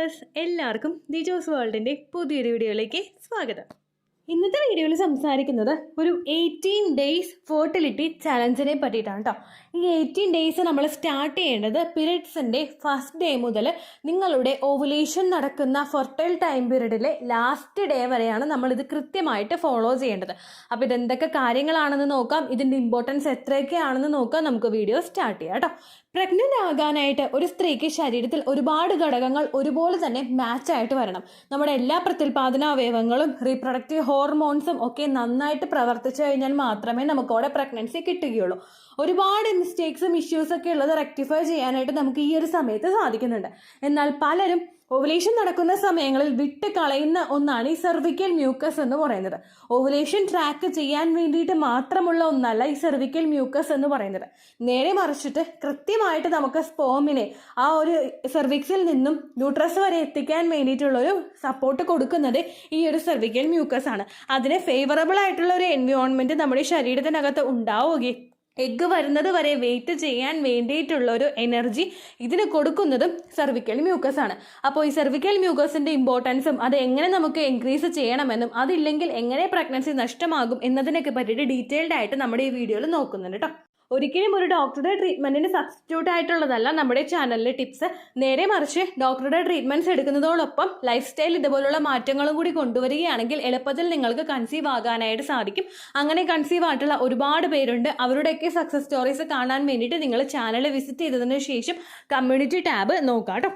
Viewers എല്ലാവർക്കും ദിജോസ് വേൾഡിൻ്റെ പുതിയൊരു വീഡിയോയിലേക്ക് സ്വാഗതം. ഇന്നത്തെ വീഡിയോയിൽ സംസാരിക്കുന്നത് ഒരു 18 ഡേയ്സ് ഫെർട്ടിലിറ്റി ചലഞ്ചിനെ പറ്റിയിട്ടാണ് കേട്ടോ. ഈ 18 ഡേയ്സ് നമ്മൾ സ്റ്റാർട്ട് ചെയ്യേണ്ടത് പീരിയഡ്സിൻ്റെ ഫസ്റ്റ് ഡേ മുതൽ നിങ്ങളുടെ ഓവുലേഷൻ നടക്കുന്ന ഫെർട്ടൈൽ ടൈം പീരീഡിലെ ലാസ്റ്റ് ഡേ വരെയാണ് നമ്മളിത് കൃത്യമായിട്ട് ഫോളോ ചെയ്യേണ്ടത്. അപ്പോൾ ഇതെന്തൊക്കെ കാര്യങ്ങളാണെന്ന് നോക്കാം, ഇതിൻ്റെ ഇമ്പോർട്ടൻസ് എത്രയൊക്കെയാണെന്ന് നോക്കാം. നമുക്ക് വീഡിയോ സ്റ്റാർട്ട് ചെയ്യാം കേട്ടോ. പ്രഗ്നൻ്റ് ആകാനായിട്ട് ഒരു സ്ത്രീക്ക് ശരീരത്തിൽ ഒരുപാട് ഘടകങ്ങൾ ഒരുപോലെ തന്നെ മാച്ചായിട്ട് വരണം. നമ്മുടെ എല്ലാ പ്രത്യുൽപാദന അവയവങ്ങളും റീപ്രൊഡക്റ്റീവ് ഹോർമോൺസും ഒക്കെ നന്നായിട്ട് പ്രവർത്തിച്ചു കഴിഞ്ഞാൽ മാത്രമേ നമുക്കവിടെ പ്രഗ്നൻസി കിട്ടുകയുള്ളൂ. ഒരുപാട് മിസ്റ്റേക്സും ഇഷ്യൂസൊക്കെ ഉള്ളത് റെക്ടിഫൈ ചെയ്യാനായിട്ട് നമുക്ക് ഈ ഒരു സമയത്ത് സാധിക്കുന്നുണ്ട്. എന്നാൽ പലരും ഓവുലേഷൻ നടക്കുന്ന സമയങ്ങളിൽ വിട്ട് കളയുന്ന ഒന്നാണ് ഈ സെർവിക്കൽ മ്യൂക്കസ് എന്ന് പറയുന്നത്. ഓവുലേഷൻ ട്രാക്ക് ചെയ്യാൻ വേണ്ടിയിട്ട് മാത്രമുള്ള ഒന്നല്ല ഈ സെർവിക്കൽ മ്യൂക്കസ് എന്ന് പറയുന്നത്. നേരെ മറിച്ചിട്ട് കൃത്യമായിട്ട് നമുക്ക് സ്പോമിനെ ആ ഒരു സെർവിക്സിൽ നിന്നും യൂട്രസ് വരെ എത്തിക്കാൻ വേണ്ടിയിട്ടുള്ളൊരു സപ്പോർട്ട് കൊടുക്കുന്നത് ഈ ഒരു സെർവിക്കൽ മ്യൂക്കസ് ആണ്. അതിന് ഫേവറബിൾ ആയിട്ടുള്ള ഒരു എൻവയോൺമെന്റ് നമ്മുടെ ശരീരത്തിനകത്ത് ഉണ്ടാവുകയും എഗ്ഗ് വരുന്നത് വരെ വെയിറ്റ് ചെയ്യാൻ വേണ്ടിയിട്ടുള്ള ഒരു എനർജി ഇതിന് കൊടുക്കുന്നതും സെർവിക്കൽ മ്യൂക്കസ് ആണ്. അപ്പോൾ ഈ സെർവിക്കൽ മ്യൂക്കസിന്റെ ഇമ്പോർട്ടൻസും അത് എങ്ങനെ നമുക്ക് ഇൻക്രീസ് ചെയ്യണമെന്നും അതില്ലെങ്കിൽ എങ്ങനെ പ്രഗ്നൻസി നഷ്ടമാകും എന്നതിനൊക്കെ പറ്റിയിട്ട് ഡീറ്റെയിൽഡ് ആയിട്ട് നമ്മുടെ ഈ വീഡിയോയിൽ നോക്കുന്നുണ്ട് കേട്ടോ. ഒരിക്കലും ഒരു ഡോക്ടറുടെ ട്രീറ്റ്മെന്റിന് സബ്സ്റ്റിറ്റ്യൂട്ട് ആയിട്ടുള്ളതല്ല നമ്മുടെ ചാനലിലെ ടിപ്സ്. നേരെ മറിച്ച് ഡോക്ടറുടെ ട്രീറ്റ്മെന്റ്സ് എടുക്കുന്നതോടൊപ്പം ലൈഫ് സ്റ്റൈൽ ഇതുപോലുള്ള മാറ്റങ്ങളും കൂടി കൊണ്ടുവരികയാണെങ്കിൽ എളുപ്പത്തിൽ നിങ്ങൾക്ക് കൺസീവ് ആകാനായിട്ട് സാധിക്കും. അങ്ങനെ കൺസീവ് ആയിട്ടുള്ള ഒരുപാട് പേരുണ്ട്. അവരുടെയൊക്കെ സക്സസ് സ്റ്റോറീസ് കാണാൻ വേണ്ടിയിട്ട് നിങ്ങൾ ചാനൽ വിസിറ്റ് ചെയ്തതിന് ശേഷം കമ്മ്യൂണിറ്റി ടാബ് നോക്കാം കേട്ടോ.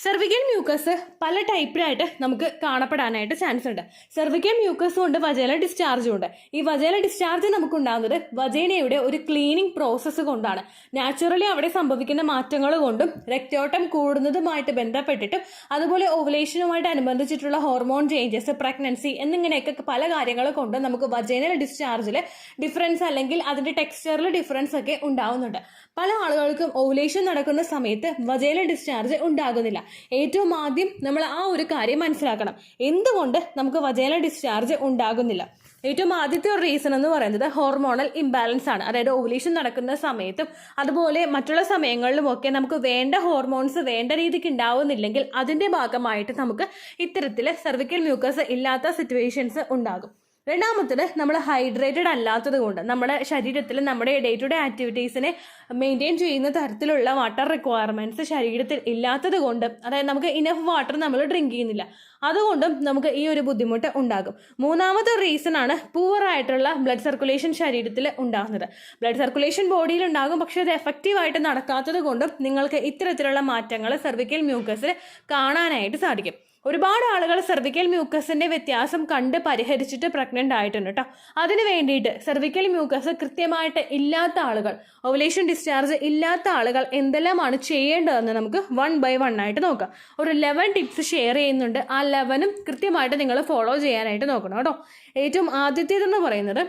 സെർവിക്കൽ മ്യൂക്കസ് പല ടൈപ്പിലായിട്ട് നമുക്ക് കാണപ്പെടാനായിട്ട് ചാൻസ് ഉണ്ട്. സെർവിക്കൽ മ്യൂക്കസും ഉണ്ട്, വജൈനൽ ഡിസ്ചാർജും ഉണ്ട്. ഈ വജൈനൽ ഡിസ്ചാർജ് നമുക്കുണ്ടാകുന്നത് വജൈനയുടെ ഒരു ക്ലീനിങ് പ്രോസസ്സ് കൊണ്ടാണ്. നാച്ചുറലി അവിടെ സംഭവിക്കുന്ന മാറ്റങ്ങൾ കൊണ്ടും രക്തയോട്ടം കൂടുന്നതുമായിട്ട് ബന്ധപ്പെട്ടിട്ടും അതുപോലെ ഓവുലേഷനുമായിട്ട് അനുബന്ധിച്ചിട്ടുള്ള ഹോർമോൺ ചേഞ്ചസ്, പ്രഗ്നൻസി എന്നിങ്ങനെയൊക്കെ പല കാര്യങ്ങൾ കൊണ്ട് നമുക്ക് വജൈനൽ ഡിസ്ചാർജിൽ ഡിഫറൻസ് അല്ലെങ്കിൽ അതിന്റെ ടെക്സ്ചറിൽ ഡിഫറൻസ് ഒക്കെ ഉണ്ടാവുന്നുണ്ട്. പല ആളുകൾക്കും ഓവുലേഷൻ നടക്കുന്ന സമയത്ത് വജൈനൽ ഡിസ്ചാർജ് ഉണ്ടാകുന്നില്ല. ഏറ്റവും ആദ്യം നമ്മൾ ആ ഒരു കാര്യം മനസ്സിലാക്കണം, എന്തുകൊണ്ട് നമുക്ക് വജൈനൽ ഡിസ്ചാർജ് ഉണ്ടാകുന്നില്ല. ഏറ്റവും ആദ്യത്തെ ഒരു റീസൺ എന്ന് പറയുന്നത് ഹോർമോണൽ ഇംബാലൻസ് ആണ്. അതായത് ഓവുലേഷൻ നടക്കുന്ന സമയത്തും അതുപോലെ മറ്റുള്ള സമയങ്ങളിലും ഒക്കെ നമുക്ക് വേണ്ട ഹോർമോൺസ് വേണ്ട രീതിക്ക് ഉണ്ടാവുന്നില്ലെങ്കിൽ അതിന്റെ ഭാഗമായിട്ട് നമുക്ക് ഇത്തരത്തിൽ സെർവിക്കൽ മ്യൂക്കസ് ഇല്ലാത്ത സിറ്റുവേഷൻസ് ഉണ്ടാകും. രണ്ടാമത്തേത് നമ്മൾ ഹൈഡ്രേറ്റഡ് അല്ലാത്തത് കൊണ്ട് നമ്മുടെ ശരീരത്തിൽ നമ്മുടെ ഡേ ടു ഡേ ആക്ടിവിറ്റീസിനെ മെയിൻറ്റെയിൻ ചെയ്യുന്ന തരത്തിലുള്ള വാട്ടർ റിക്വയർമെന്റ്സ് ശരീരത്തിൽ ഇല്ലാത്തത് കൊണ്ട്, അതായത് നമുക്ക് ഇനഫ് വാട്ടർ നമ്മൾ ഡ്രിങ്ക് ചെയ്യുന്നില്ല, അതുകൊണ്ടും നമുക്ക് ഈ ഒരു ബുദ്ധിമുട്ട് ഉണ്ടാകും. മൂന്നാമത്തെ റീസൺ ആണ് പൂവർ ആയിട്ടുള്ള ബ്ലഡ് സർക്കുലേഷൻ ശരീരത്തിൽ ഉണ്ടാകുന്നത്. ബ്ലഡ് സർക്കുലേഷൻ ബോഡിയിൽ ഉണ്ടാകും, പക്ഷെ അത് എഫക്റ്റീവായിട്ട് നടക്കാത്തത് കൊണ്ടും നിങ്ങൾക്ക് ഇത്തരത്തിലുള്ള മാറ്റങ്ങൾ സെർവിക്കൽ മ്യൂക്കസിൽ കാണാനായിട്ട് സാധിക്കും. ഒരുപാട് ആളുകൾ സെർവിക്കൽ മ്യൂക്കസിന്റെ വ്യത്യാസം കണ്ട് പരിഹരിച്ചിട്ട് പ്രഗ്നന്റ് ആയിട്ടുണ്ട് കേട്ടോ. അതിന് വേണ്ടിയിട്ട് സെർവിക്കൽ മ്യൂക്കസ് കൃത്യമായിട്ട് ഇല്ലാത്ത ആളുകൾ, ഓവുലേഷൻ ഡിസ്ചാർജ് ഇല്ലാത്ത ആളുകൾ എന്തെല്ലാമാണ് ചെയ്യേണ്ടതെന്ന് നമുക്ക് 1 by 1 ആയിട്ട് നോക്കാം. ഒരു 11 ടിപ്സ് ഷെയർ ചെയ്യുന്നുണ്ട്. ആ 11 കൃത്യമായിട്ട് നിങ്ങൾ ഫോളോ ചെയ്യാനായിട്ട് നോക്കണം കേട്ടോ. ഏറ്റവും ആദ്യത്തേതെന്ന് പറയുന്നത്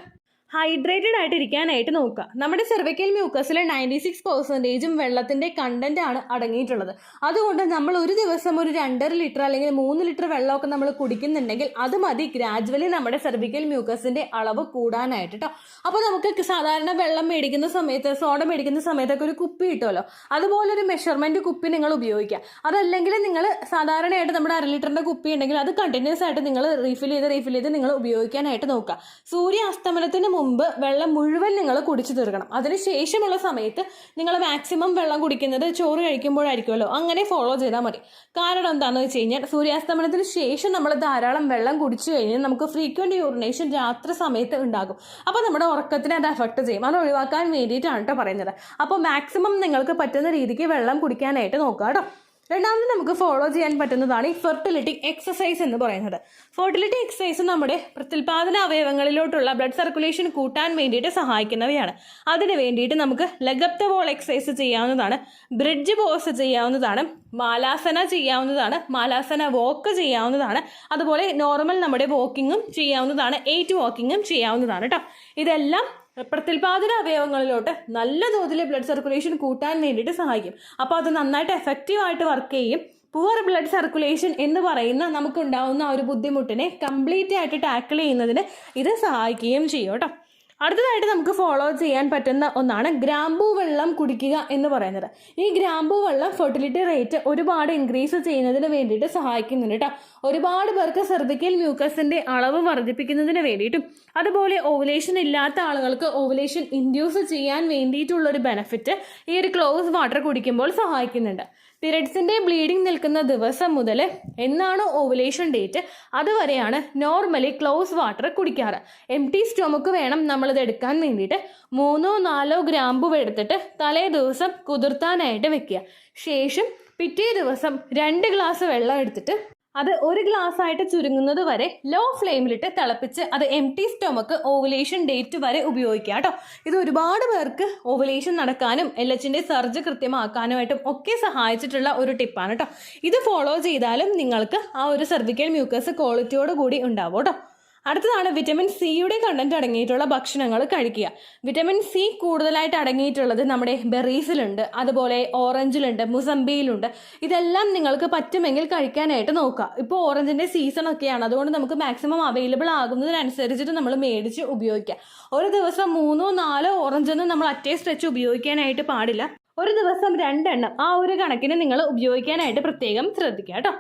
ഹൈഡ്രേറ്റഡ് ആയിട്ട് ഇരിക്കാനായിട്ട് നോക്കുക. നമ്മുടെ സെർവിക്കൽ മ്യൂക്കസിൽ 96% വെള്ളത്തിന്റെ കണ്ടന്റ് ആണ് അടങ്ങിയിട്ടുള്ളത്. അതുകൊണ്ട് നമ്മൾ ഒരു ദിവസം ഒരു 2.5 ലിറ്റർ അല്ലെങ്കിൽ 3 ലിറ്റർ വെള്ളമൊക്കെ നമ്മൾ കുടിക്കുന്നുണ്ടെങ്കിൽ അത് മതി ഗ്രാജുവലി നമ്മുടെ സെർവിക്കൽ മ്യൂക്കസിന്റെ അളവ് കൂടാനായിട്ട് കേട്ടോ. അപ്പോൾ നമുക്ക് സാധാരണ വെള്ളം മേടിക്കുന്ന സമയത്ത്, സോഡ മേടിക്കുന്ന സമയത്തൊക്കെ ഒരു കുപ്പി കിട്ടുമല്ലോ, അതുപോലൊരു മെഷർമെന്റ് കുപ്പി നിങ്ങൾ ഉപയോഗിക്കുക. അതല്ലെങ്കിൽ നിങ്ങൾ സാധാരണയായിട്ട് നമ്മുടെ 1/2 ലിറ്ററിന്റെ കുപ്പി ഉണ്ടെങ്കിൽ അത് കണ്ടിന്യൂസ് ആയിട്ട് നിങ്ങൾ റീഫിൽ ചെയ്ത് നിങ്ങൾ ഉപയോഗിക്കാനായിട്ട് നോക്കുക. സൂര്യാസ്തമനത്തിന് മുമ്പ് വെള്ളം മുഴുവൻ നിങ്ങൾ കുടിച്ചു തീർക്കണം. അതിനുശേഷമുള്ള സമയത്ത് നിങ്ങൾ മാക്സിമം വെള്ളം കുടിക്കുന്നത് ചോറ് കഴിക്കുമ്പോഴായിരിക്കുമല്ലോ, അങ്ങനെ ഫോളോ ചെയ്താൽ മതി. കാരണം എന്താണെന്ന് വെച്ച് കഴിഞ്ഞാൽ സൂര്യാസ്തമനത്തിന് ശേഷം നമ്മൾ ധാരാളം വെള്ളം കുടിച്ചു കഴിഞ്ഞാൽ നമുക്ക് ഫ്രീക്വന്റ് യൂറിനേഷൻ രാത്രി സമയത്ത് ഉണ്ടാകും. അപ്പോൾ നമ്മുടെ ഉറക്കത്തിനെ അത് എഫക്ട് ചെയ്യും. അത് ഒഴിവാക്കാൻ വേണ്ടിയിട്ടാണ് കേട്ടോ പറയുന്നത്. അപ്പോൾ മാക്സിമം നിങ്ങൾക്ക് പറ്റുന്ന രീതിക്ക് വെള്ളം കുടിക്കാനായിട്ട് നോക്കുക കേട്ടോ. രണ്ടാമത് നമുക്ക് ഫോളോ ചെയ്യാൻ പറ്റുന്നതാണ് ഈ ഫെർട്ടിലിറ്റി എക്സസൈസ് എന്ന് പറയുന്നത്. ഫെർട്ടിലിറ്റി എക്സസൈസ് നമ്മുടെ പ്രത്യുൽപാദന അവയവങ്ങളിലോട്ടുള്ള ബ്ലഡ് സർക്കുലേഷൻ കൂട്ടാൻ വേണ്ടിയിട്ട് സഹായിക്കുന്നവയാണ്. അതിന് വേണ്ടിയിട്ട് നമുക്ക് leg up the wall exercise ചെയ്യാവുന്നതാണ്, ബ്രിഡ്ജ് പോസ് ചെയ്യാവുന്നതാണ്, മാലാസന ചെയ്യാവുന്നതാണ്, മാലാസന വോക്ക് ചെയ്യാവുന്നതാണ്, അതുപോലെ നോർമൽ നമ്മുടെ വോക്കിങ്ങും ചെയ്യാവുന്നതാണ്, 8 വാക്കിങ്ങും ചെയ്യാവുന്നതാണ് കേട്ടോ. ഇതെല്ലാം പ്രത്യുൽപാദന അവയവങ്ങളിലോട്ട് നല്ല തോതിൽ ബ്ലഡ് സർക്കുലേഷൻ കൂട്ടാൻ വേണ്ടിയിട്ട് സഹായിക്കും. അപ്പോൾ അത് നന്നായിട്ട് എഫക്റ്റീവായിട്ട് വർക്ക് ചെയ്യും. പുവർ ബ്ലഡ് സർക്കുലേഷൻ എന്ന് പറയുന്ന നമുക്കുണ്ടാവുന്ന ഒരു ബുദ്ധിമുട്ടിനെ കംപ്ലീറ്റ് ആയിട്ട് ടാക്കിൾ ചെയ്യുന്നതിന് ഇത് സഹായിക്കുകയും ചെയ്യും കേട്ടോ. അടുത്തതായിട്ട് നമുക്ക് ഫോളോ ചെയ്യാൻ പറ്റുന്ന ഒന്നാണ് ഗ്രാമ്പൂ വെള്ളം കുടിക്കുക എന്ന് പറയുന്നത്. ഈ ഗ്രാമ്പൂ വെള്ളം ഫെർട്ടിലിറ്റി റേറ്റ് ഒരുപാട് ഇൻക്രീസ് ചെയ്യുന്നതിന് വേണ്ടിയിട്ട് സഹായിക്കുന്നുണ്ട് കേട്ടോ. ഒരുപാട് പേർക്ക് സെർവിക്കൽ മ്യൂക്കസിന്റെ അളവ് വർദ്ധിപ്പിക്കുന്നതിന് വേണ്ടിയിട്ടും അതുപോലെ ഓവുലേഷൻ ഇല്ലാത്ത ആളുകൾക്ക് ഓവുലേഷൻ ഇൻഡ്യൂസ് ചെയ്യാൻ വേണ്ടിയിട്ടുള്ളൊരു ബെനിഫിറ്റ് ഈ ഒരു ക്ലോസ് വാട്ടർ കുടിക്കുമ്പോൾ സഹായിക്കുന്നുണ്ട്. പീരിയഡ്സിന്റെ ബ്ലീഡിംഗ് നിൽക്കുന്ന ദിവസം മുതൽ എന്നാണോ ഓവുലേഷൻ ഡേറ്റ് അതുവരെയാണ് നോർമലി ക്ലോസ് വാട്ടർ കുടിക്കാറ്. എംപ്റ്റി സ്റ്റൊമക്ക് വേണം നമ്മളിത് എടുക്കാൻ വേണ്ടിയിട്ട്. 3-4 ഗ്രാമ്പു എടുത്തിട്ട് തലേ ദിവസം കുതിർത്താനായിട്ട് വെക്കുക. ശേഷം പിറ്റേ ദിവസം 2 ഗ്ലാസ് വെള്ളം എടുത്തിട്ട് അത് 1 ഗ്ലാസ് ആയിട്ട് ചുരുങ്ങുന്നത് വരെ ലോ ഫ്ലെയിമിലിട്ട് തിളപ്പിച്ച് അത് എംപ്റ്റി സ്റ്റൊമക്ക് ഓവുലേഷൻ ഡേറ്റ് വരെ ഉപയോഗിക്കുക കേട്ടോ. ഇത് ഒരുപാട് പേർക്ക് ഓവുലേഷൻ നടക്കാനും LHന്റെ സർജ് കൃത്യമാക്കാനുമായിട്ടും ഒക്കെ സഹായിച്ചിട്ടുള്ള ഒരു ടിപ്പാണ് കേട്ടോ. ഇത് ഫോളോ ചെയ്താലും നിങ്ങൾക്ക് ആ ഒരു സെർവിക്കൽ മ്യൂക്കസ് ക്വാളിറ്റിയോട് കൂടി ഉണ്ടാവും കേട്ടോ. അടുത്തതാണ് വിറ്റമിൻ സിയുടെ കണ്ടന്റ് അടങ്ങിയിട്ടുള്ള ഭക്ഷണങ്ങൾ കഴിക്കുക. വിറ്റമിൻ സി കൂടുതലായിട്ട് അടങ്ങിയിട്ടുള്ളത് നമ്മുടെ ബെറീസിലുണ്ട്, അതുപോലെ ഓറഞ്ചിലുണ്ട്, മുസംബിയിലുണ്ട്. ഇതെല്ലാം നിങ്ങൾക്ക് പറ്റുമെങ്കിൽ കഴിക്കാനായിട്ട് നോക്കുക. ഇപ്പോൾ ഓറഞ്ചിന്റെ സീസൺ ഒക്കെയാണ്, അതുകൊണ്ട് നമുക്ക് മാക്സിമം അവൈലബിൾ ആകുന്നതിനനുസരിച്ചിട്ട് നമ്മൾ മേടിച്ച് ഉപയോഗിക്കുക. ഒരു ദിവസം 3-4 ഓറഞ്ചൊന്നും നമ്മൾ അറ്റേ സ്ട്രെച്ച് ഉപയോഗിക്കാനായിട്ട് പാടില്ല. ഒരു ദിവസം 2 എണ്ണം ആ ഒരു കണക്കിന് നിങ്ങൾ ഉപയോഗിക്കാനായിട്ട് പ്രത്യേകം ശ്രദ്ധിക്കുക കേട്ടോ.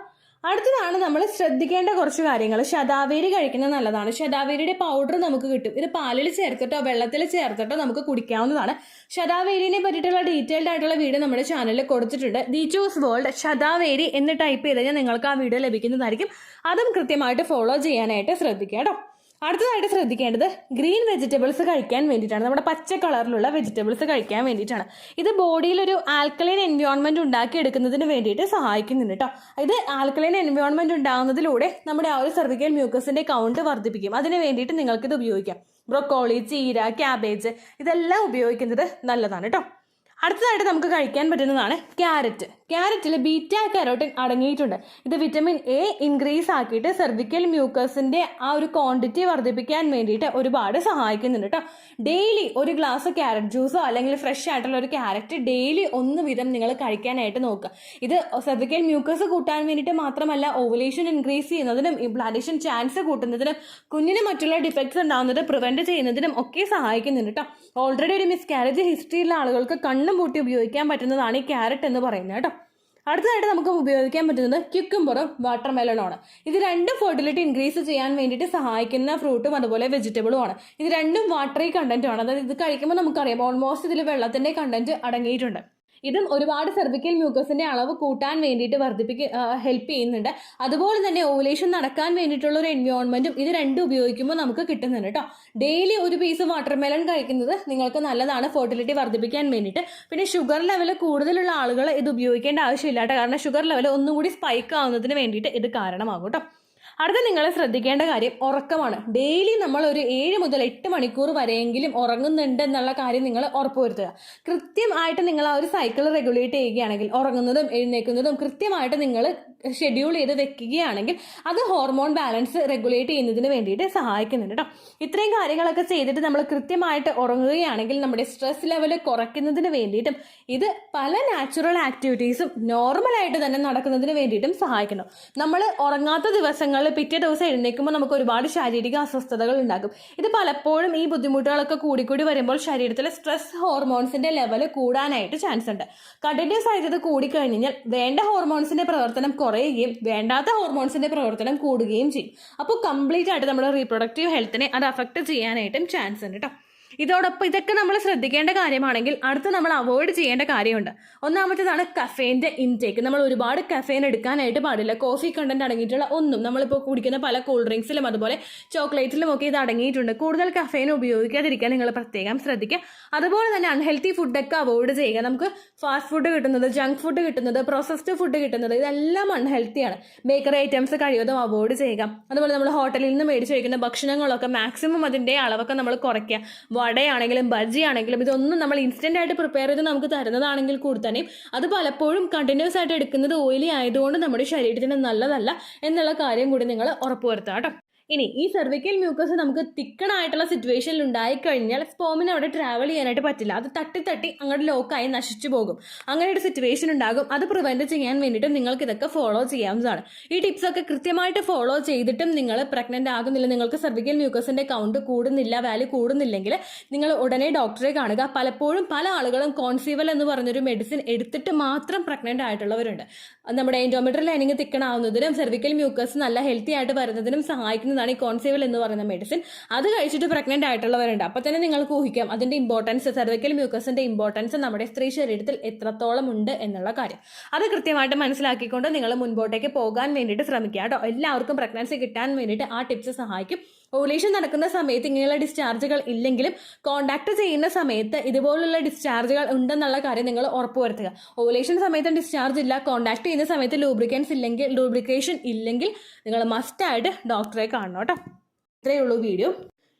അടുത്തതാണ് നമ്മൾ ശ്രദ്ധിക്കേണ്ട കുറച്ച് കാര്യങ്ങൾ. ശതാവേരി കഴിക്കുന്നത് നല്ലതാണ്. ശതാവേരിയുടെ പൗഡർ നമുക്ക് കിട്ടും. ഇത് പാലിൽ ചേർത്തിട്ടോ വെള്ളത്തിൽ ചേർത്തിട്ടോ നമുക്ക് കുടിക്കാവുന്നതാണ്. ശതാവേരിനെ പറ്റിയിട്ടുള്ള ഡീറ്റെയിൽഡ് ആയിട്ടുള്ള വീഡിയോ നമ്മുടെ ചാനലിൽ കൊടുത്തിട്ടുണ്ട്. ദി ചൂസ് വേൾഡ് ശതാവേരി എന്ന് ടൈപ്പ് ചെയ്ത് കഴിഞ്ഞാൽ നിങ്ങൾക്ക് ആ വീഡിയോ ലഭിക്കുന്നതായിരിക്കും. അതും കൃത്യമായിട്ട് ഫോളോ ചെയ്യാനായിട്ട് ശ്രദ്ധിക്കുക കേട്ടോ. അടുത്തതായിട്ട് ശ്രദ്ധിക്കേണ്ടത് ഗ്രീൻ വെജിറ്റബിൾസ് കഴിക്കാൻ വേണ്ടിയിട്ടാണ്. നമ്മുടെ പച്ച കളറിലുള്ള വെജിറ്റബിൾസ് കഴിക്കാൻ വേണ്ടിയിട്ടാണ്. ഇത് ബോഡിയിൽ ഒരു ആൽക്കലൈൻ എൻവയോൺമെന്റ് ഉണ്ടാക്കിയെടുക്കുന്നതിന് വേണ്ടിയിട്ട് സഹായിക്കുന്നുണ്ട് കേട്ടോ. ഇത് ആൽക്കലൈൻ എൻവയോൺമെന്റ് ഉണ്ടാകുന്നതിലൂടെ നമ്മുടെ ആ ഒരു സെർവിക്കൽ മ്യൂക്കസിന്റെ കൗണ്ട് വർദ്ധിപ്പിക്കും. അതിന് വേണ്ടിയിട്ട് നിങ്ങൾക്കിത് ഉപയോഗിക്കാം. ബ്രൊക്കോളി, ചീര, ക്യാബേജ് ഇതെല്ലാം ഉപയോഗിക്കുന്നത് നല്ലതാണ് കേട്ടോ. അടുത്തതായിട്ട് നമുക്ക് കഴിക്കാൻ പറ്റുന്നതാണ് ക്യാരറ്റ്. ക്യാരറ്റിൽ ബീറ്റ കരോട്ടിൻ അടങ്ങിയിട്ടുണ്ട്. ഇത് വിറ്റമിൻ എ ഇൻക്രീസ് ആക്കിയിട്ട് സെർവിക്കൽ മ്യൂക്കസിന്റെ ആ ഒരു ക്വാണ്ടിറ്റി വർദ്ധിപ്പിക്കാൻ വേണ്ടിയിട്ട് ഒരുപാട് സഹായിക്കുന്നുണ്ട് കേട്ടോ. ഡെയിലി 1 ഗ്ലാസ് ക്യാരറ്റ് ജ്യൂസോ അല്ലെങ്കിൽ ഫ്രഷ് ആയിട്ടുള്ള ഒരു ക്യാരറ്റ് ഡെയിലി 1 വീതം നിങ്ങൾ കഴിക്കാനായിട്ട് നോക്കുക. ഇത് സെർവിക്കൽ മ്യൂക്കസ് കൂട്ടാൻ വേണ്ടിയിട്ട് മാത്രമല്ല, ഓവുലേഷൻ ഇൻക്രീസ് ചെയ്യുന്നതിനും ഇംപ്ലാന്റേഷൻ ചാൻസ് കൂട്ടുന്നതിനും കുഞ്ഞിന് മറ്റുള്ള ഡിഫക്ട്സ് ഉണ്ടാകുന്നത് പ്രിവെന്റ് ചെയ്യുന്നതിനും ഒക്കെ സഹായിക്കുന്നുണ്ട് കേട്ടോ. ഓൾറെഡി ഒരു മിസ്കാരേജ് ഹിസ്റ്ററിയുള്ള ആളുകൾക്ക് കണ്ണും പൂട്ടി ഉപയോഗിക്കാൻ പറ്റുന്നതാണ് ഈ ക്യാരറ്റ് എന്ന് പറയുന്നത് കേട്ടോ. അടുത്തതായിട്ട് നമുക്ക് ഉപയോഗിക്കാൻ പറ്റുന്നത് ക്യുക്കുംബറും വാട്ടർമെലണുമാണ്. ഇത് രണ്ടും ഫെർട്ടിലിറ്റി ഇൻക്രീസ് ചെയ്യാൻ വേണ്ടിയിട്ട് സഹായിക്കുന്ന ഫ്രൂട്ടും അതുപോലെ വെജിറ്റബിളുമാണ്. ഇത് രണ്ടും വാട്ടറി കണ്ടന്റുമാണ്. അതായത് ഇത് കഴിക്കുമ്പോൾ നമുക്കറിയാം ഓൾമോസ്റ്റ് ഇതിൽ വെള്ളത്തിന്റെ കണ്ടന്റ് അടങ്ങിയിട്ടുണ്ട്. ഇതും ഒരുപാട് സെർവിക്കൽ മ്യൂക്കസിന്റെ അളവ് കൂട്ടാൻ വേണ്ടിയിട്ട് ഹെൽപ്പ് ചെയ്യുന്നുണ്ട്. അതുപോലെ തന്നെ ഓവുലേഷൻ നടക്കാൻ വേണ്ടിയിട്ടുള്ള ഒരു എൻവയോൺമെന്റും ഇത് രണ്ടും ഉപയോഗിക്കുമ്പോൾ നമുക്ക് കിട്ടുന്നുണ്ട് കേട്ടോ. ഡെയിലി 1 പീസ് വാട്ടർമെലൺ കഴിക്കുന്നത് നിങ്ങൾക്ക് നല്ലതാണ് ഫെർട്ടിലിറ്റി വർദ്ധിപ്പിക്കാൻ വേണ്ടിയിട്ട്. പിന്നെ ഷുഗർ ലെവൽ കൂടുതലുള്ള ആളുകൾ ഇത് ഉപയോഗിക്കേണ്ട ആവശ്യമില്ല കേട്ടോ. കാരണം ഷുഗർ ലെവൽ ഒന്നും കൂടി സ്പൈക്ക് ആവുന്നതിന് വേണ്ടിയിട്ട് ഇത് കാരണമാകും കേട്ടോ. അടുത്ത നിങ്ങൾ ശ്രദ്ധിക്കേണ്ട കാര്യം ഉറക്കമാണ്. ഡെയിലി നമ്മൾ ഒരു 7 മുതൽ 8 മണിക്കൂർ വരെയെങ്കിലും ഉറങ്ങുന്നുണ്ട് എന്നുള്ള കാര്യം നിങ്ങൾ ഉറപ്പുവരുത്തുക. കൃത്യമായിട്ട് നിങ്ങൾ ആ ഒരു സൈക്കിൾ റെഗുലേറ്റ് ചെയ്യുകയാണെങ്കിൽ, ഉറങ്ങുന്നതും എഴുന്നേൽക്കുന്നതും കൃത്യമായിട്ട് നിങ്ങൾ ഷെഡ്യൂൾ ചെയ്ത് വെക്കുകയാണെങ്കിൽ അത് ഹോർമോൺ ബാലൻസ് റെഗുലേറ്റ് ചെയ്യുന്നതിന് വേണ്ടിയിട്ട് സഹായിക്കുന്നുണ്ട് കേട്ടോ. ഇത്രയും കാര്യങ്ങളൊക്കെ ചെയ്തിട്ട് നമ്മൾ കൃത്യമായിട്ട് ഉറങ്ങുകയാണെങ്കിൽ നമ്മുടെ സ്ട്രെസ് ലെവൽ കുറയ്ക്കുന്നതിന് വേണ്ടിയിട്ടും ഇത് പല നാച്ചുറൽ ആക്ടിവിറ്റീസും നോർമലായിട്ട് തന്നെ നടക്കുന്നതിന് വേണ്ടിയിട്ടും സഹായിക്കുന്നു. നമ്മൾ ഉറങ്ങാത്ത ദിവസങ്ങളിൽ പിറ്റേ ദിവസം എഴുന്നേൽക്കുമ്പോൾ നമുക്ക് ഒരുപാട് ശാരീരിക അസ്വസ്ഥതകൾ ഉണ്ടാകും. ഇത് പലപ്പോഴും ഈ ബുദ്ധിമുട്ടുകളൊക്കെ കൂടിക്കൂടി വരുമ്പോൾ ശരീരത്തിലെ സ്ട്രെസ് ഹോർമോൺസിന്റെ ലെവൽ കൂടാനായിട്ട് ചാൻസ് ഉണ്ട്. കണ്ടിന്യൂസ് ആയിട്ട് ഇത് കൂടിക്കഴിഞ്ഞാൽ വേണ്ട ഹോർമോൺസിന്റെ പ്രവർത്തനം കുറയുകയും വേണ്ടാത്ത ഹോർമോൺസിന്റെ പ്രവർത്തനം കൂടുകയും ചെയ്യും. അപ്പോൾ കംപ്ലീറ്റ് ആയിട്ട് നമ്മുടെ റീപ്രൊഡക്റ്റീവ് ഹെൽത്തിനെ അത് അഫക്റ്റ് ചെയ്യാനായിട്ടും ചാൻസ് ഉണ്ട് കേട്ടോ. ഇതോടൊപ്പം ഇതൊക്കെ നമ്മൾ ശ്രദ്ധിക്കേണ്ട കാര്യമാണെങ്കിൽ അടുത്ത് നമ്മൾ അവോയ്ഡ് ചെയ്യേണ്ട കാര്യമുണ്ട്. ഒന്നാമത്തേതാണ് കഫേൻ്റെ ഇൻടേക്ക്. നമ്മൾ ഒരുപാട് കഫേൻ എടുക്കാനായിട്ട് പാടില്ല. കോഫി കണ്ടന്റ് അടങ്ങിയിട്ടുള്ള ഒന്നും, നമ്മളിപ്പോൾ കുടിക്കുന്ന പല കൂൾ ഡ്രിങ്ക്സിലും അതുപോലെ ചോക്ലേറ്റിലും ഒക്കെ ഇത് അടങ്ങിയിട്ടുണ്ട്. കൂടുതൽ കഫേൻ ഉപയോഗിക്കാതിരിക്കാൻ നിങ്ങൾ പ്രത്യേകം ശ്രദ്ധിക്കുക. അതുപോലെ തന്നെ അൺഹെൽത്തി ഫുഡൊക്കെ അവോയ്ഡ് ചെയ്യുക. നമുക്ക് ഫാസ്റ്റ് ഫുഡ് കിട്ടുന്നത്, ജങ്ക് ഫുഡ് കിട്ടുന്നത്, പ്രോസസ്ഡ് ഫുഡ് കിട്ടുന്നത് ഇതെല്ലാം അൺഹെൽത്തിയാണ്. ബേക്കറി ഐറ്റംസ് കഴിയുന്നതും അവോയ്ഡ് ചെയ്യുക. അതുപോലെ നമ്മൾ ഹോട്ടലിൽ നിന്ന് മേടിച്ച് കഴിക്കുന്ന ഭക്ഷണങ്ങളൊക്കെ മാക്സിമം അതിൻ്റെ അളവൊക്കെ നമ്മൾ കുറയ്ക്കുക. വടയാണെങ്കിലും ബജ്ജി ആണെങ്കിലും ഇതൊന്നും നമ്മൾ ഇൻസ്റ്റന്റ് ആയിട്ട് പ്രിപ്പയർ ചെയ്ത് നമുക്ക് തരുന്നതാണെങ്കിൽ കൂടി തന്നെയും അത് പലപ്പോഴും കണ്ടിന്യൂസ് ആയിട്ട് എടുക്കുന്നത് ഓയിലി ആയതുകൊണ്ട് നമ്മുടെ ശരീരത്തിന് നല്ലതല്ല എന്നുള്ള കാര്യം കൂടി നിങ്ങൾ ഉറപ്പുവരുത്തുക കേട്ടോ. ഇനി ഈ സെർവിക്കൽ മ്യൂക്കസ് നമുക്ക് തിക്കണായിട്ടുള്ള സിറ്റുവേഷനിൽ ഉണ്ടായിക്കഴിഞ്ഞാൽ സ്പോമിന് അവിടെ ട്രാവൽ ചെയ്യാനായിട്ട് പറ്റില്ല. അത് തട്ടി അങ്ങോട്ട് ലോക്കായി നശിച്ചു പോകും. അങ്ങനെ ഒരു സിറ്റുവേഷൻ ഉണ്ടാകും. അത് പ്രിവെന്റ് ചെയ്യാൻ വേണ്ടിയിട്ട് നിങ്ങൾക്ക് ഇതൊക്കെ ഫോളോ ചെയ്യാവുന്നതാണ്. ഈ ടിപ്സ് ഒക്കെ കൃത്യമായിട്ട് ഫോളോ ചെയ്തിട്ടും നിങ്ങൾ പ്രഗ്നന്റ് ആകുന്നില്ല, നിങ്ങൾക്ക് സെർവിക്കൽ മ്യൂക്കസിന്റെ കൗണ്ട് കൂടുന്നില്ല, വാല്യൂ കൂടുന്നില്ലെങ്കിൽ നിങ്ങൾ ഉടനെ ഡോക്ടറെ കാണുക. പലപ്പോഴും പല ആളുകളും കോൺസീവൽ എന്ന് പറഞ്ഞൊരു മെഡിസിൻ എടുത്തിട്ട് മാത്രം പ്രഗ്നന്റ് ആയിട്ടുള്ളവരുണ്ട്. നമ്മുടെ എൻഡോമെട്രിയൽ ലൈനിങ് തിക്കണാവുന്നതിനും സെർവിക്കൽ മ്യൂക്കസ് നല്ല ഹെൽത്തി ആയിട്ട് വരുന്നതിനും സഹായിക്കുന്നതാണ് ഈ കോൺസീവൽ എന്ന് പറയുന്ന മെഡിസിൻ. അത് കഴിച്ചിട്ട് പ്രഗ്നന്റ് ആയിട്ടുള്ളവരുണ്ട്. അപ്പൊ തന്നെ നിങ്ങൾക്ക് ഊഹിക്കാം അതിന്റെ ഇമ്പോർട്ടൻസ്, സെർവിക്കൽ മ്യൂക്കസിന്റെ ഇമ്പോർട്ടൻസ് നമ്മുടെ സ്ത്രീ ശരീരത്തിൽ എത്രത്തോളം ഉണ്ട് എന്നുള്ള കാര്യം. അത് കൃത്യമായിട്ട് മനസ്സിലാക്കിക്കൊണ്ട് നിങ്ങൾ മുൻപോട്ടേക്ക് പോകാൻ വേണ്ടിയിട്ട് ശ്രമിക്കുക കേട്ടോ. എല്ലാവർക്കും പ്രഗ്നൻസി കിട്ടാൻ വേണ്ടിയിട്ട് ആ ടിപ്സ് സഹായിക്കും. ഓവുലേഷൻ നടക്കുന്ന സമയത്ത് ഇങ്ങനെയുള്ള ഡിസ്ചാർജുകൾ ഇല്ലെങ്കിലും കോണ്ടാക്ട് ചെയ്യുന്ന സമയത്ത് ഇതുപോലുള്ള ഡിസ്ചാർജുകൾ ഉണ്ടെന്നുള്ള കാര്യം നിങ്ങൾ ഉറപ്പുവരുത്തുക. ഓവുലേഷൻ സമയത്ത് ഡിസ്ചാർജ് ഇല്ല, കോണ്ടാക്ട് ചെയ്യുന്ന സമയത്ത് ലൂബ്രിക്കേഷൻ ഇല്ലെങ്കിൽ നിങ്ങൾ മസ്റ്റായിട്ട് ഡോക്ടറെ കാണണം കേട്ടോ. ഇത്രയേ ഉള്ളൂ വീഡിയോ.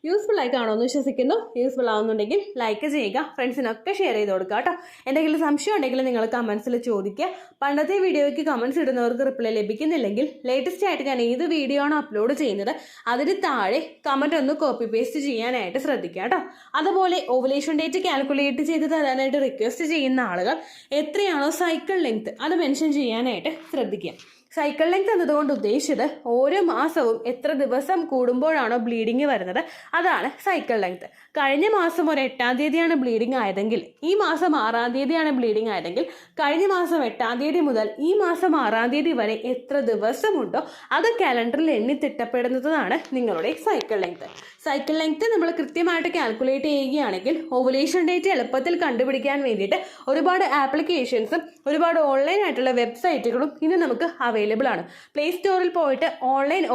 യൂസ്ഫുൾ ആയി കാണുമെന്ന് വിശ്വസിക്കുന്നു. യൂസ്ഫുൾ ആവുന്നുണ്ടെങ്കിൽ ലൈക്ക് ചെയ്യുക, ഫ്രണ്ട്സിനൊക്കെ ഷെയർ ചെയ്ത് കൊടുക്കുക കേട്ടോ. എന്തെങ്കിലും സംശയം ഉണ്ടെങ്കിൽ നിങ്ങൾ കമൻസിൽ ചോദിക്കുക. പണ്ടത്തെ വീഡിയോയ്ക്ക് കമൻസ് ഇടുന്നവർക്ക് റിപ്ലൈ ലഭിക്കുന്നില്ലെങ്കിൽ ലേറ്റസ്റ്റ് ആയിട്ട് ഞാൻ ഏത് വീഡിയോ ആണ് അപ്ലോഡ് ചെയ്യുന്നത് അതിന് താഴെ കമൻറ്റ് ഒന്ന് കോപ്പി പേസ്റ്റ് ചെയ്യാനായിട്ട് ശ്രദ്ധിക്കുക കേട്ടോ. അതുപോലെ ഓവുലേഷൻ ഡേറ്റ് കാൽക്കുലേറ്റ് ചെയ്ത് തരാനായിട്ട് റിക്വസ്റ്റ് ചെയ്യുന്ന ആളുകൾ എത്രയാണോ സൈക്കിൾ ലെങ്ത് അത് മെൻഷൻ ചെയ്യാനായിട്ട് ശ്രദ്ധിക്കുക. സൈക്കിൾ ലെങ്ത് എന്നതുകൊണ്ട് ഉദ്ദേശിച്ചത് ഓരോ മാസവും എത്ര ദിവസം കൂടുമ്പോഴാണോ ബ്ലീഡിങ് വരുന്നത് അതാണ് സൈക്കിൾ ലെങ്ത്. കഴിഞ്ഞ മാസം ഒരു 8-ാം തീയതിയാണ് ബ്ലീഡിങ് ആയതെങ്കിൽ ഈ മാസം 6-ാം തീയതിയാണ് ബ്ലീഡിങ് ആയതെങ്കിൽ കഴിഞ്ഞ മാസം 8-ാം തീയതി മുതൽ ഈ മാസം 6-ാം തീയതി വരെ എത്ര ദിവസമുണ്ടോ അത് കാലണ്ടറിൽ എണ്ണി തിട്ടപ്പെടുന്നതാണ് നിങ്ങളുടെ സൈക്കിൾ ലെങ്ത്. സൈക്കിൾ ലെങ്ത് നമ്മൾ കൃത്യമായിട്ട് കാൽക്കുലേറ്റ് ചെയ്യുകയാണെങ്കിൽ ഓവുലേഷൻ ഡേറ്റ് എളുപ്പത്തിൽ കണ്ടുപിടിക്കാൻ വേണ്ടിയിട്ട് ഒരുപാട് ആപ്ലിക്കേഷൻസും ഒരുപാട് ഓൺലൈൻ ആയിട്ടുള്ള വെബ്സൈറ്റുകളും ഇന്ന് നമുക്ക് അവൈലബിൾ ആണ്. പ്ലേ സ്റ്റോറിൽ പോയിട്ട് ഓൺലൈൻ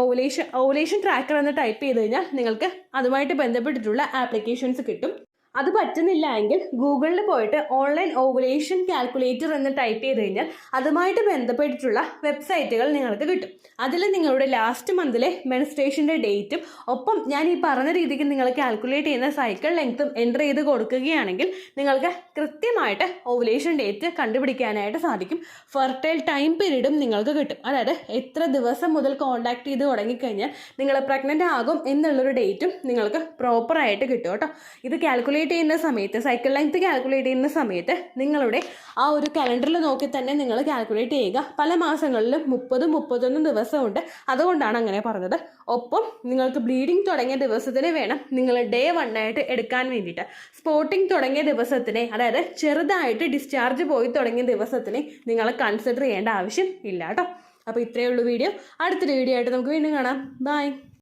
ഓവുലേഷൻ ട്രാക്കർ എന്ന് ടൈപ്പ് ചെയ്ത് കഴിഞ്ഞാൽ നിങ്ങൾക്ക് അതുമായിട്ട് ബന്ധപ്പെട്ടിട്ടുള്ള ആപ്ലിക്കേഷൻസ് കിട്ടും. അത് പറ്റുന്നില്ല എങ്കിൽ ഗൂഗിളിൽ പോയിട്ട് ഓൺലൈൻ ഓവുലേഷൻ കാൽക്കുലേറ്റർ എന്ന് ടൈപ്പ് ചെയ്ത് കഴിഞ്ഞാൽ അതുമായിട്ട് ബന്ധപ്പെട്ടിട്ടുള്ള വെബ്സൈറ്റുകൾ നിങ്ങൾക്ക് കിട്ടും. അതിൽ നിങ്ങളുടെ ലാസ്റ്റ് മന്തിലെ മെൻസ്ട്രേഷൻ്റെ ഡേറ്റും ഒപ്പം ഞാൻ ഈ പറഞ്ഞ രീതിക്ക് നിങ്ങൾ കാൽക്കുലേറ്റ് ചെയ്യുന്ന സൈക്കിൾ ലെങ്ത്തും എൻ്റർ ചെയ്ത് കൊടുക്കുകയാണെങ്കിൽ നിങ്ങൾക്ക് കൃത്യമായിട്ട് ഓവുലേഷൻ ഡേറ്റ് കണ്ടുപിടിക്കാനായിട്ട് സാധിക്കും. ഫെർട്ടൈൽ ടൈം പീരീഡും നിങ്ങൾക്ക് കിട്ടും. അതായത് എത്ര ദിവസം മുതൽ കോൺടാക്ട് ചെയ്ത് തുടങ്ങിക്കഴിഞ്ഞാൽ നിങ്ങൾ പ്രഗ്നൻ്റ് ആകും എന്നുള്ളൊരു ഡേറ്റും നിങ്ങൾക്ക് പ്രോപ്പറായിട്ട് കിട്ടും കേട്ടോ. ഇത് കാൽക്കുലേറ്റ് ചെയ്യുന്ന സമയത്ത് സൈക്കിൾ ലെങ്ത് കാൽക്കുലേറ്റ് ചെയ്യുന്ന സമയത്ത് നിങ്ങളുടെ ആ ഒരു കലണ്ടറിൽ നോക്കി തന്നെ നിങ്ങൾ കാൽക്കുലേറ്റ് ചെയ്യുക. പല മാസങ്ങളിലും 30-31 ദിവസമുണ്ട്, അതുകൊണ്ടാണ് അങ്ങനെ പറഞ്ഞത്. ഒപ്പം നിങ്ങൾക്ക് ബ്ലീഡിങ് തുടങ്ങിയ ദിവസത്തിന് വേണം നിങ്ങൾ ഡേ 1 ആയിട്ട് എടുക്കാൻ വേണ്ടിയിട്ട്. സ്പോട്ടിങ് തുടങ്ങിയ ദിവസത്തിനെ, അതായത് ചെറുതായിട്ട് ഡിസ്ചാർജ് പോയി തുടങ്ങിയ ദിവസത്തിനെ നിങ്ങൾ കൺസിഡർ ചെയ്യേണ്ട ആവശ്യം ഇല്ല കേട്ടോ. അപ്പോൾ ഇത്രയേ ഉള്ളൂ വീഡിയോ. അടുത്തൊരു വീഡിയോ ആയിട്ട് നമുക്ക് വീണ്ടും കാണാം. ബൈ.